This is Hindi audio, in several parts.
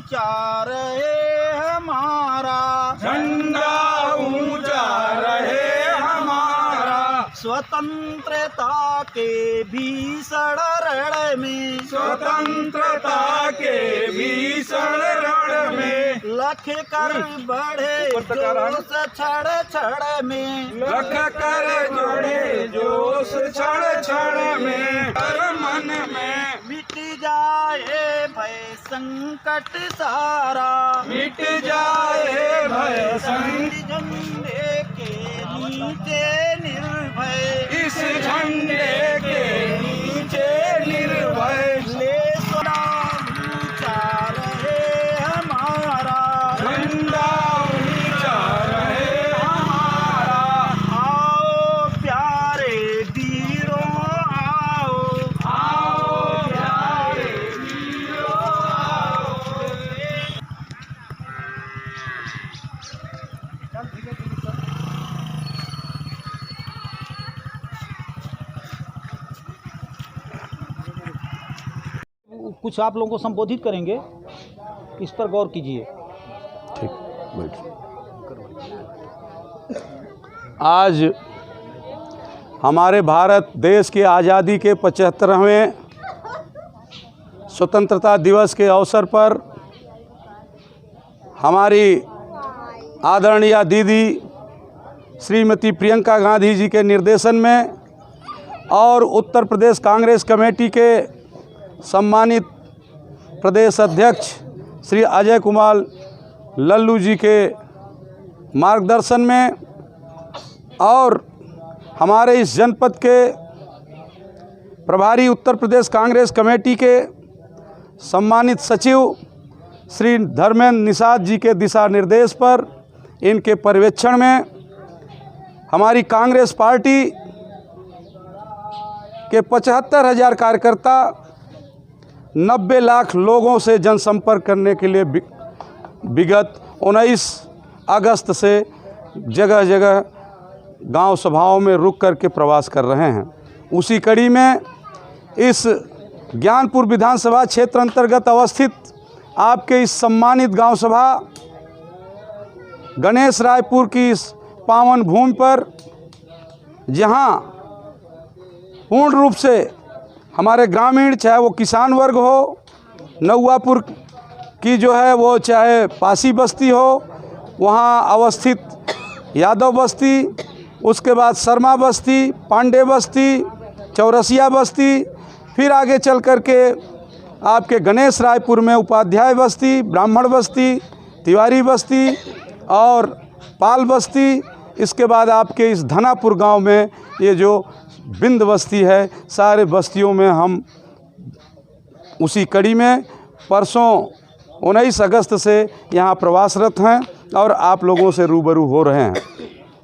ऊंचा रहे हमारा, झंडा ऊंचा रहे हमारा। स्वतंत्रता के भीषण रण में, स्वतंत्रता के भीषण रण में, लख कर बढ़े जोश क्षण क्षण में, लख कर जोड़े जोश क्षण क्षण में। हर मन में मिट जाए भय संकट सारा, मिट जाए भय संकट। झंडे के नीचे निर्भय, इस झंडे के नीचे निर्भय, ले सोना ऊंचा रहे हमारा, झंडा ऊंचा रहे हमारा। आओ प्यारे वीरों आओ, आओ प्यारे वीरों आओ। कुछ आप लोगों को संबोधित करेंगे, इस पर गौर कीजिए। ठीक, बैठ। आज हमारे भारत देश की आज़ादी के 75वें स्वतंत्रता दिवस के अवसर पर हमारी आदरणीय दीदी श्रीमती प्रियंका गांधी जी के निर्देशन में और उत्तर प्रदेश कांग्रेस कमेटी के सम्मानित प्रदेश अध्यक्ष श्री अजय कुमार लल्लू जी के मार्गदर्शन में और हमारे इस जनपद के प्रभारी उत्तर प्रदेश कांग्रेस कमेटी के सम्मानित सचिव श्री धर्मेंद्र निषाद जी के दिशा निर्देश पर इनके पर्यवेक्षण में हमारी कांग्रेस पार्टी के 75,000 कार्यकर्ता 90 लाख लोगों से जनसंपर्क करने के लिए विगत 19 अगस्त से जगह जगह गांव सभाओं में रुक कर के प्रवास कर रहे हैं। उसी कड़ी में इस ज्ञानपुर विधानसभा क्षेत्र अंतर्गत अवस्थित आपके इस सम्मानित गांव सभा गणेश रायपुर की इस पावन भूमि पर, जहां पूर्ण रूप से हमारे ग्रामीण, चाहे वो किसान वर्ग हो, नौवापुर की जो है वो चाहे पासी बस्ती हो, वहाँ अवस्थित यादव बस्ती, उसके बाद शर्मा बस्ती, पांडे बस्ती, चौरसिया बस्ती, फिर आगे चल कर के आपके गणेश रायपुर में उपाध्याय बस्ती, ब्राह्मण बस्ती, तिवारी बस्ती और पाल बस्ती, इसके बाद आपके इस धनापुर गांव में ये जो बिंद बस्ती है, सारे बस्तियों में हम उसी कड़ी में परसों 19 अगस्त से यहाँ प्रवासरत हैं और आप लोगों से रूबरू हो रहे हैं।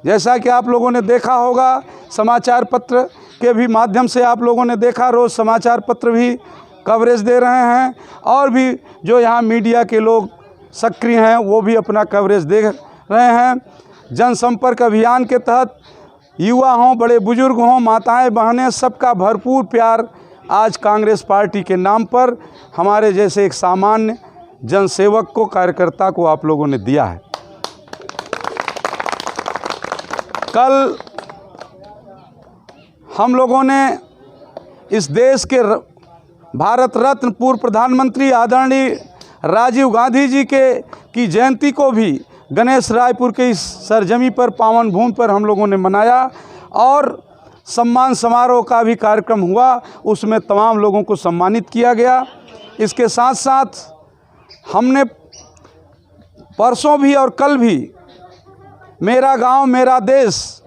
जैसा कि आप लोगों ने देखा होगा, समाचार पत्र के भी माध्यम से आप लोगों ने देखा, रोज़ समाचार पत्र भी कवरेज दे रहे हैं और भी जो यहाँ मीडिया के लोग सक्रिय हैं वो भी अपना कवरेज दे रहे हैं। जनसंपर्क अभियान के तहत युवा हों, बड़े बुजुर्ग हों, माताएं बहनें, सबका भरपूर प्यार आज कांग्रेस पार्टी के नाम पर हमारे जैसे एक सामान्य जनसेवक को, कार्यकर्ता को आप लोगों ने दिया है। कल हम लोगों ने इस देश के भारत रत्न पूर्व प्रधानमंत्री आदरणीय राजीव गांधी जी की जयंती को भी गणेश रायपुर के इस सरजमी पर, पावन भूमि पर हम लोगों ने मनाया और सम्मान समारोह का भी कार्यक्रम हुआ, उसमें तमाम लोगों को सम्मानित किया गया। इसके साथ साथ हमने परसों भी और कल भी मेरा गांव मेरा देश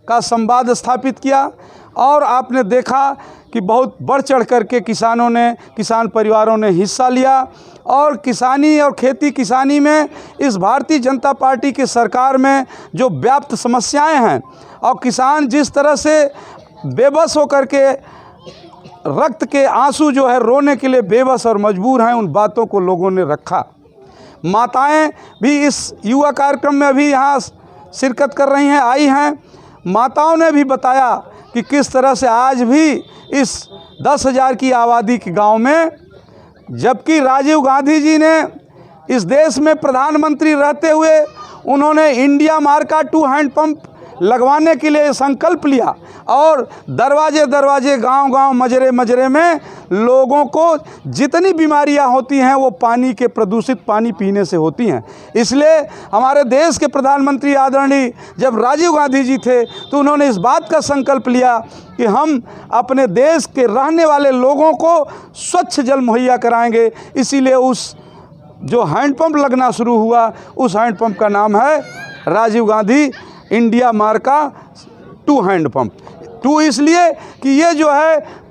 का संवाद स्थापित किया और आपने देखा कि बहुत बढ़ चढ़ करके किसान परिवारों ने हिस्सा लिया और किसानी और खेती किसानी में इस भारतीय जनता पार्टी की सरकार में जो व्याप्त समस्याएं हैं और किसान जिस तरह से बेबस होकर के रक्त के आंसू जो है रोने के लिए बेबस और मजबूर हैं, उन बातों को लोगों ने रखा। माताएं भी इस युवा कार्यक्रम में अभी यहाँ शिरकत कर रही हैं, आई हैं। माताओं ने भी बताया कि किस तरह से आज भी इस 10,000 की आबादी के गांव में, जबकि राजीव गांधी जी ने इस देश में प्रधानमंत्री रहते हुए उन्होंने इंडिया मार्का 2 हैंडपंप लगवाने के लिए संकल्प लिया और दरवाजे दरवाजे गांव-गांव मजरे मजरे में लोगों को जितनी बीमारियां होती हैं वो पानी के प्रदूषित पानी पीने से होती हैं। इसलिए हमारे देश के प्रधानमंत्री आदरणीय जब राजीव गांधी जी थे तो उन्होंने इस बात का संकल्प लिया कि हम अपने देश के रहने वाले लोगों को स्वच्छ जल मुहैया कराएंगे। इसीलिए उस जो हैंडपंप लगना शुरू हुआ उस हैंडपंप का नाम है राजीव गांधी इंडिया मार्का 2 हैंडपंप। 2 इसलिए कि ये जो है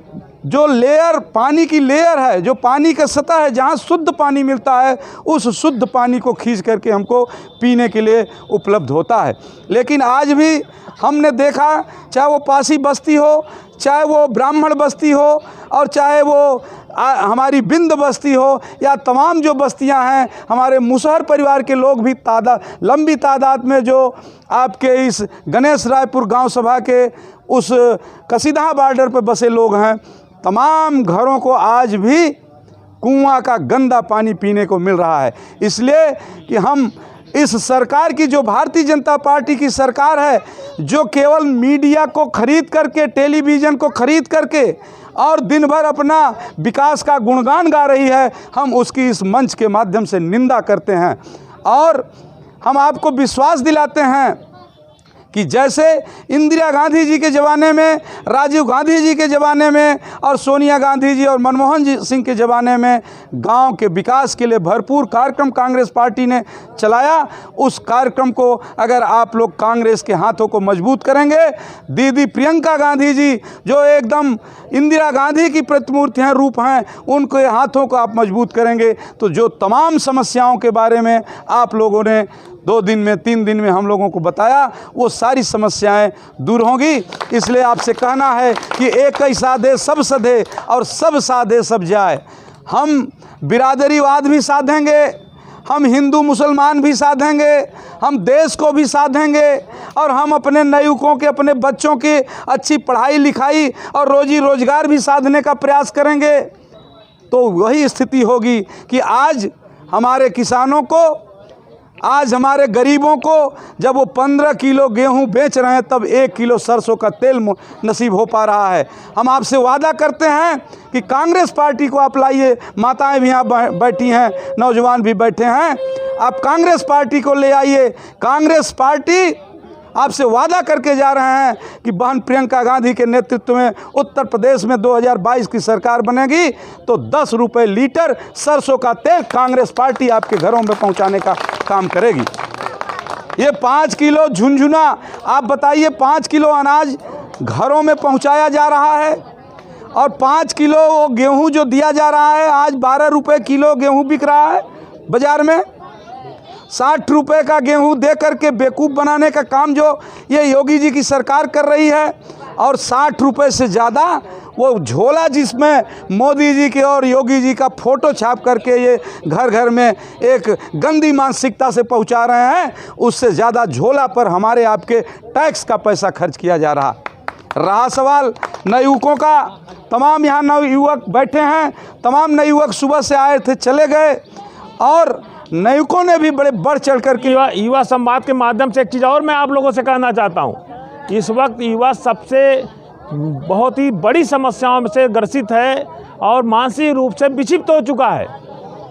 जो लेयर पानी की लेयर है, जो पानी का सतह है जहाँ शुद्ध पानी मिलता है उस शुद्ध पानी को खींच करके हमको पीने के लिए उपलब्ध होता है। लेकिन आज भी हमने देखा, चाहे वो पासी बस्ती हो, चाहे वो ब्राह्मण बस्ती हो और चाहे वो हमारी बिंद बस्ती हो या तमाम जो बस्तियां हैं, हमारे मुसहर परिवार के लोग भी लंबी तादाद में जो आपके इस गणेश रायपुर गांव सभा के उस कसीदहा बॉर्डर पर बसे लोग हैं, तमाम घरों को आज भी कुआं का गंदा पानी पीने को मिल रहा है। इसलिए कि हम इस सरकार की, जो भारतीय जनता पार्टी की सरकार है, जो केवल मीडिया को खरीद करके, टेलीविज़न को खरीद करके और दिन भर अपना विकास का गुणगान गा रही है, हम उसकी इस मंच के माध्यम से निंदा करते हैं। और हम आपको विश्वास दिलाते हैं कि जैसे इंदिरा गांधी जी के ज़माने में, राजीव गांधी जी के ज़माने में और सोनिया गांधी जी और मनमोहन जी सिंह के ज़माने में गांव के विकास के लिए भरपूर कार्यक्रम कांग्रेस पार्टी ने चलाया, उस कार्यक्रम को अगर आप लोग कांग्रेस के हाथों को मजबूत करेंगे, दीदी प्रियंका गांधी जी जो एकदम इंदिरा गांधी की प्रतिमूर्ति हैं, रूप हैं, उनके हाथों को आप मजबूत करेंगे तो जो तमाम समस्याओं के बारे में आप लोगों ने 2 दिन में 3 दिन में हम लोगों को बताया, वो सारी समस्याएं दूर होंगी। इसलिए आपसे कहना है कि एक ही साधे सब सधे और सब साधे सब जाए। हम बिरादरीवाद भी साधेंगे, हम हिंदू मुसलमान भी साधेंगे, हम देश को भी साधेंगे और हम अपने नवयुवकों के, अपने बच्चों की अच्छी पढ़ाई लिखाई और रोजी रोजगार भी साधने का प्रयास करेंगे। तो वही स्थिति होगी कि आज हमारे किसानों को, आज हमारे गरीबों को जब वो 15 किलो गेहूं बेच रहे हैं तब 1 किलो सरसों का तेल नसीब हो पा रहा है। हम आपसे वादा करते हैं कि कांग्रेस पार्टी को आप लाइए, माताएं भी यहाँ बैठी हैं, नौजवान भी बैठे हैं, आप कांग्रेस पार्टी को ले आइए। कांग्रेस पार्टी आपसे वादा करके जा रहे हैं कि बहन प्रियंका गांधी के नेतृत्व में उत्तर प्रदेश में 2022 की सरकार बनेगी तो 10 रुपये लीटर सरसों का तेल कांग्रेस पार्टी आपके घरों में पहुंचाने का काम करेगी। ये 5 किलो झुनझुना, आप बताइए 5 किलो अनाज घरों में पहुंचाया जा रहा है और 5 किलो वो गेहूं जो दिया जा रहा है, आज 12 रुपये किलो गेहूं बिक रहा है बाज़ार में। 60 रुपये का गेहूं दे करके बेवकूफ़ बनाने का काम जो ये योगी जी की सरकार कर रही है और 60 रुपये से ज़्यादा वो झोला जिसमें मोदी जी के और योगी जी का फ़ोटो छाप करके ये घर घर में एक गंदी मानसिकता से पहुंचा रहे हैं, उससे ज़्यादा झोला पर हमारे आपके टैक्स का पैसा खर्च किया जा रहा सवाल नवयुवकों का। तमाम यहाँ नवयुवक बैठे हैं, तमाम नवयुवक सुबह से आए थे, चले गए और नवयुवकों ने भी बड़े बढ़ चढ़ कर के युवा संवाद के माध्यम से एक चीज़ और मैं आप लोगों से कहना चाहता हूँ। इस वक्त युवा सबसे बहुत ही बड़ी समस्याओं से ग्रसित है और मानसिक रूप से विक्षिप्त हो चुका है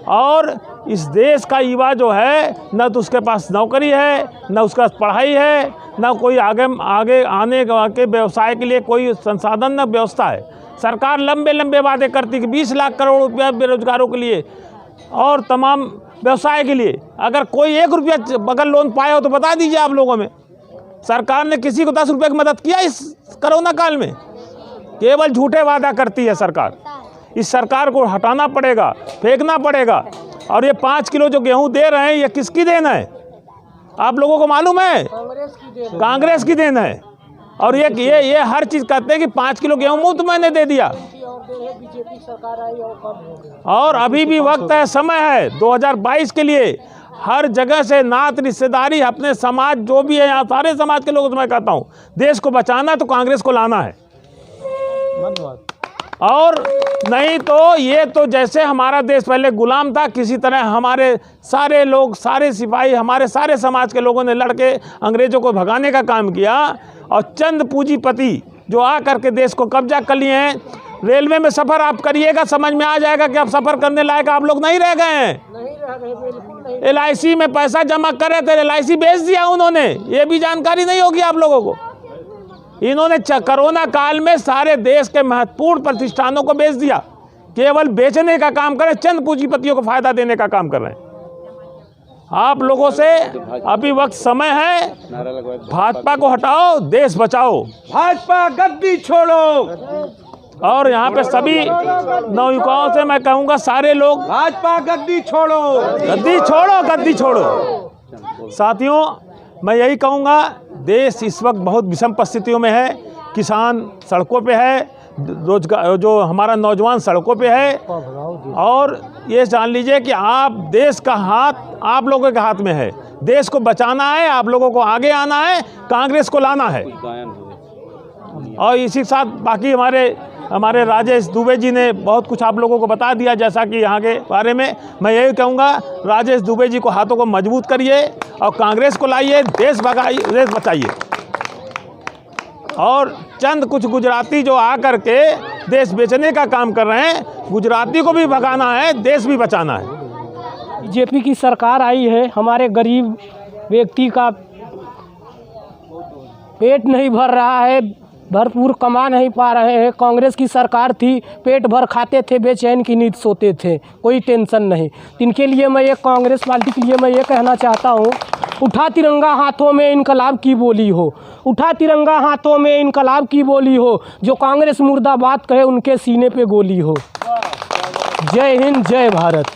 और इस देश का युवा जो है न तो उसके पास नौकरी है, न उसका पढ़ाई है, न कोई आगे आने के व्यवसाय के लिए कोई संसाधन, न व्यवस्था है। सरकार लंबे वादे करती कि 20 लाख करोड़ रुपया बेरोजगारों के लिए और तमाम व्यवसाय के लिए। अगर कोई 1 रुपया अगर लोन पाया हो तो बता दीजिए आप लोगों में। सरकार ने किसी को 10 रुपये की मदद किया इस कोरोना काल में? केवल झूठे वादा करती है सरकार। इस सरकार को हटाना पड़ेगा, फेंकना पड़ेगा। और ये 5 किलो जो गेहूं दे रहे हैं ये किसकी देन है? आप लोगों को मालूम है? कांग्रेस की देन है। और ये हर चीज़ कहते हैं कि 5 किलो गेहूं मुफ्त मैंने दे दिया। और अभी भी वक्त है, समय है 2022 के लिए। हर जगह से नात रिश्तेदारी अपने समाज जो भी है, यहाँ सारे समाज के लोगों से मैं कहता हूँ, देश को बचाना तो कांग्रेस को लाना है। धन्यवाद। और नहीं तो ये तो जैसे हमारा देश पहले गुलाम था, किसी तरह हमारे सारे लोग, सारे सिपाही, हमारे सारे समाज के लोगों ने लड़के अंग्रेज़ों को भगाने का काम किया। और चंद पूंजीपति जो आ करके देश को कब्जा कर लिए हैं। रेलवे में सफ़र आप करिएगा, समझ में आ जाएगा कि अब सफ़र करने लायक आप लोग नहीं रह गए हैं। LIC में पैसा जमा कर रहे थे, LIC बेच दिया उन्होंने, ये भी जानकारी नहीं होगी आप लोगों को। इन्होंने कोरोना काल में सारे देश के महत्वपूर्ण प्रतिष्ठानों को बेच दिया, केवल बेचने का काम कर रहे हैं, चंद पूंजीपतियों को फायदा देने का काम कर रहे हैं। आप लोगों से अभी वक्त समय है, भाजपा को हटाओ, देश बचाओ, भाजपा गद्दी छोड़ो। और यहाँ पे सभी नवयुवकों से मैं कहूँगा, सारे लोग भाजपा गद्दी छोड़ो, गद्दी छोड़ो, गद्दी छोड़ो। साथियों, मैं यही कहूँगा, देश इस वक्त बहुत विषम परिस्थितियों में है। किसान सड़कों पे है, रोजगार जो हमारा नौजवान सड़कों पे है। और ये जान लीजिए कि आप देश का हाथ आप लोगों के हाथ में है। देश को बचाना है, आप लोगों को आगे आना है, कांग्रेस को लाना है। और इसी के साथ बाकी हमारे राजेश दुबे जी ने बहुत कुछ आप लोगों को बता दिया, जैसा कि यहाँ के बारे में मैं यही कहूँगा, राजेश दुबे जी को हाथों को मजबूत करिए और कांग्रेस को लाइए, देश बचाइए। और चंद कुछ गुजराती जो आ करके देश बेचने का काम कर रहे हैं, गुजराती को भी भगाना है, देश भी बचाना है। बीजेपी की सरकार आई है, हमारे गरीब व्यक्ति का पेट नहीं भर रहा है, भरपूर कमा नहीं पा रहे हैं। कांग्रेस की सरकार थी, पेट भर खाते थे, बेचैन की नींद सोते थे, कोई टेंशन नहीं। इनके लिए मैं एक कांग्रेस पार्टी के लिए मैं ये कहना चाहता हूँ, उठा तिरंगा हाथों में इनकलाब की बोली हो, उठा तिरंगा हाथों में इनकलाब की बोली हो, जो कांग्रेस मुर्दाबाद कहे उनके सीने पे गोली हो। जय हिंद, जय भारत।